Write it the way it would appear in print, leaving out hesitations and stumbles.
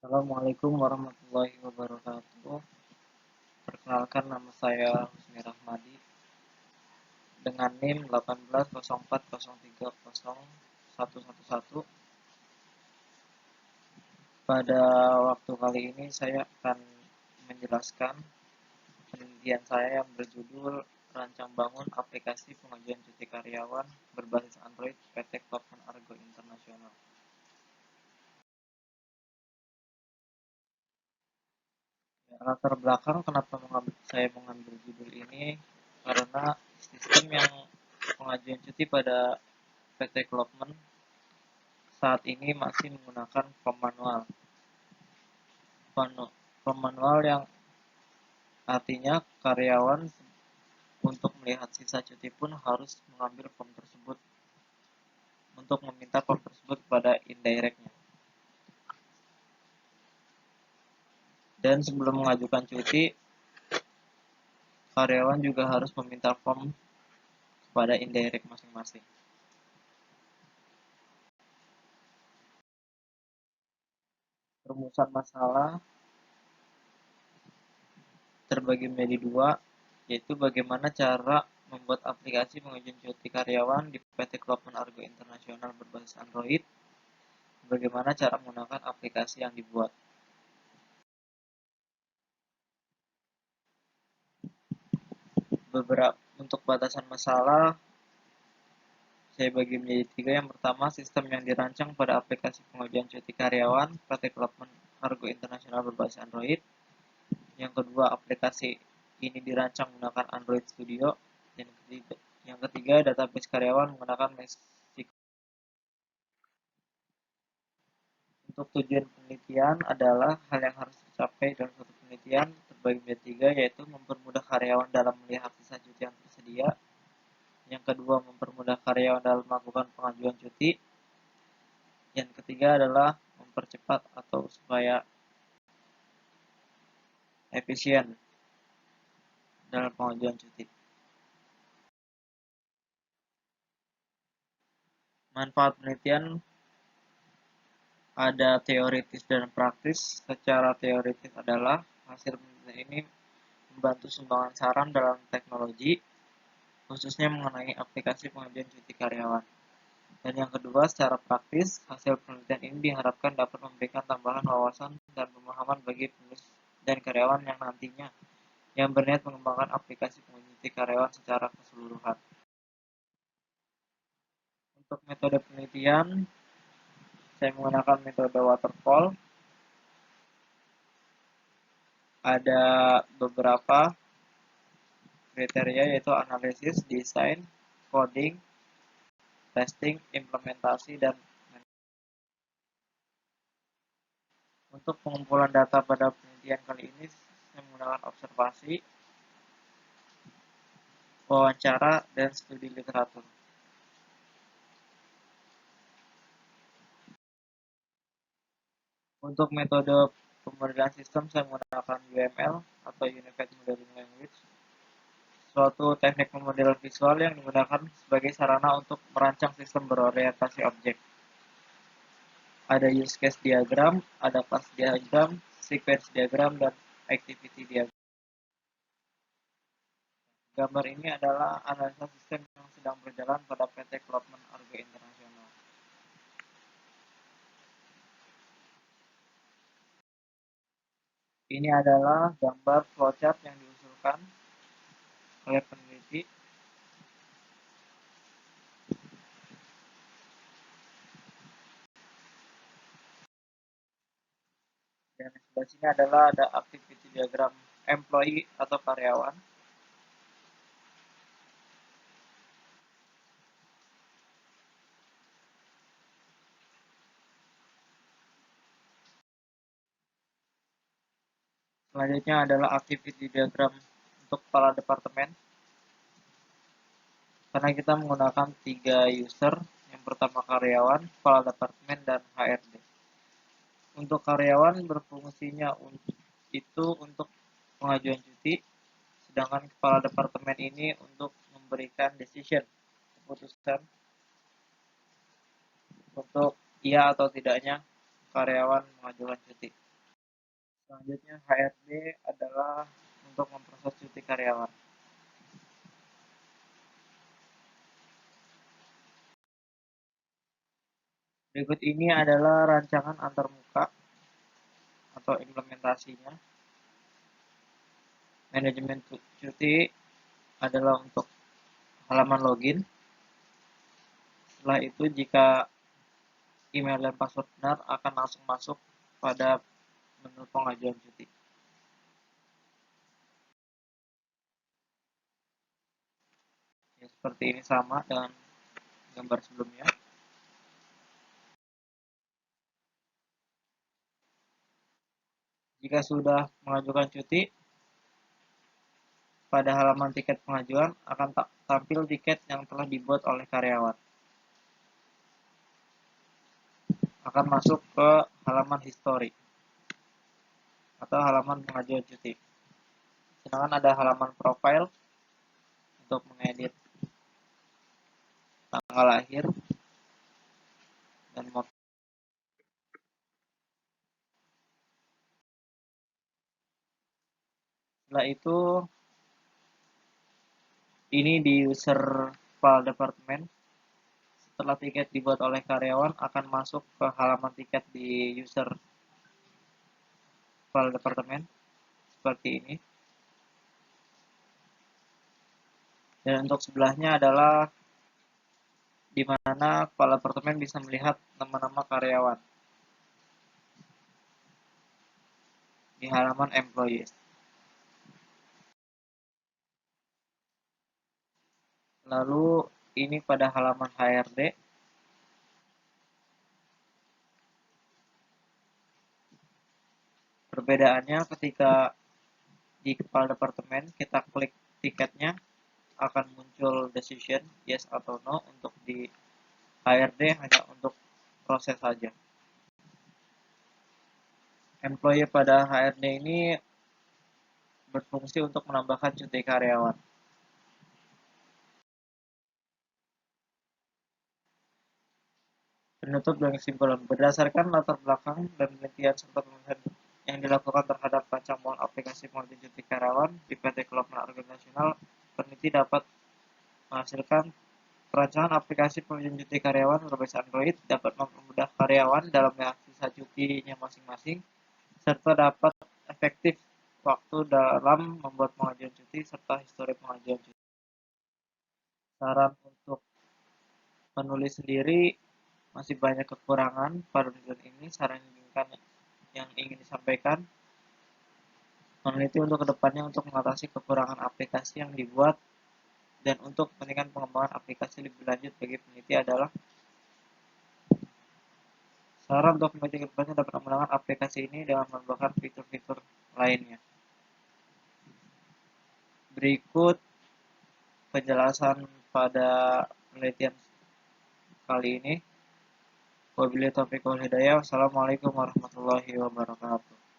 Assalamualaikum warahmatullahi wabarakatuh. Perkenalkan, nama saya Husni Rahmadi dengan NIM 1804030111. Pada waktu kali ini saya akan menjelaskan penelitian saya yang berjudul Rancang Bangun Aplikasi Pengajuan Cuti Karyawan Berbasis Android PT Klopman Argo Internasional. Latar belakang kenapa saya mengambil judul ini karena sistem yang pengajuan cuti pada PT Klopman saat ini masih menggunakan form manual yang artinya karyawan untuk melihat sisa cuti pun harus mengambil form tersebut untuk meminta form tersebut kepada indirectnya. Dan sebelum mengajukan cuti, karyawan juga harus meminta form kepada indirect masing-masing. Rumusan masalah terbagi menjadi dua, yaitu bagaimana cara membuat aplikasi pengajuan cuti karyawan di PT Klopman Argo Internasional berbasis Android, bagaimana cara menggunakan aplikasi yang dibuat. Untuk batasan masalah, saya bagi menjadi tiga. Yang pertama, sistem yang dirancang pada aplikasi pengajuan cuti karyawan PT Klopman Argo Internasional berbasis Android. Yang kedua, aplikasi ini dirancang menggunakan Android Studio. Yang ketiga, database karyawan menggunakan MySQL. Untuk tujuan penelitian adalah hal yang harus dicapai dalam suatu penelitian terbagi menjadi tiga, yaitu mempermudah karyawan dalam melihat sisa cuti yang tersedia. Yang kedua, mempermudah karyawan dalam melakukan pengajuan cuti. Yang ketiga adalah mempercepat atau supaya efisien dalam pengajuan cuti. Manfaat penelitian ada teoritis dan praktis. Secara teoritis adalah hasil penelitian ini membantu sumbangan saran dalam teknologi, khususnya mengenai aplikasi pengajuan cuti karyawan. Dan yang kedua, secara praktis, hasil penelitian ini diharapkan dapat memberikan tambahan wawasan dan pemahaman bagi penulis dan karyawan yang nantinya yang berniat mengembangkan aplikasi pengajuan cuti karyawan secara keseluruhan. Untuk metode penelitian, saya menggunakan metode waterfall. Ada beberapa kriteria, yaitu analisis, desain, coding, testing, implementasi, dan untuk pengumpulan data pada penelitian kali ini saya menggunakan observasi, wawancara, dan studi literatur. Untuk metode pemodelan sistem saya menggunakan UML atau Unified Modeling Language, suatu teknik pemodelan visual yang digunakan sebagai sarana untuk merancang sistem berorientasi objek. Ada use case diagram, ada class diagram, sequence diagram, dan activity diagram. Gambar ini adalah analisa sistem yang sedang berjalan pada PT Klopman Argo Internasional. Ini adalah gambar flowchart yang diusulkan oleh peneliti. Dan sebelah sini adalah ada activity diagram employee atau karyawan. Selanjutnya adalah activity diagram untuk kepala departemen. Karena kita menggunakan 3 user, yang pertama karyawan, kepala departemen, dan HRD. Untuk karyawan berfungsinya itu untuk pengajuan cuti, sedangkan kepala departemen ini untuk memberikan keputusan untuk iya atau tidaknya karyawan mengajukan cuti. Selanjutnya HRD adalah untuk memproses cuti karyawan. Berikut ini adalah rancangan antarmuka atau implementasinya. Manajemen cuti adalah untuk halaman login. Setelah itu jika email dan password benar akan langsung masuk pada menu pengajuan cuti. Ya, seperti ini sama dengan gambar sebelumnya. Jika sudah mengajukan cuti, pada halaman tiket pengajuan akan tampil tiket yang telah dibuat oleh karyawan. Akan masuk ke halaman history atau halaman pengajuan cuti. Sedangkan ada halaman profile untuk mengedit tanggal lahir dan motif. Setelah itu ini di user file department. Setelah tiket dibuat oleh karyawan akan masuk ke halaman tiket di user file department seperti ini. Dan untuk sebelahnya adalah di mana kepala departemen bisa melihat nama-nama karyawan di halaman employees. Lalu ini pada halaman HRD. Perbedaannya ketika di kepala departemen kita klik tiketnya akan muncul decision yes atau no. Untuk di HRD hanya untuk proses saja. Employee pada HRD ini berfungsi untuk menambahkan cuti karyawan. Penutup dan kesimpulan. Berdasarkan latar belakang dan penelitian serta pemeriksaan yang dilakukan terhadap rancangan aplikasi pengertian cuti karyawan di PT Kelopna Organisasional, peneliti dapat menghasilkan perancangan aplikasi pengertian cuti karyawan berbasis Android dapat mempermudah karyawan dalam mengaksesa cutinya masing-masing, serta dapat efektif waktu dalam membuat pengajuan cuti serta histori pengajuan cuti. Saran untuk penulis sendiri masih banyak kekurangan pada penelitian ini. Saran yang ingin disampaikan, meneliti untuk kedepannya untuk mengatasi kekurangan aplikasi yang dibuat dan untuk kepentingan pengembangan aplikasi lebih lanjut bagi peneliti adalah saran untuk peneliti kedepannya dapat menggunakan aplikasi ini dengan menambahkan fitur-fitur lainnya. Berikut penjelasan pada penelitian kali ini. Wabillahi taufiq wal hidayah. Wassalamualaikum warahmatullahi wabarakatuh.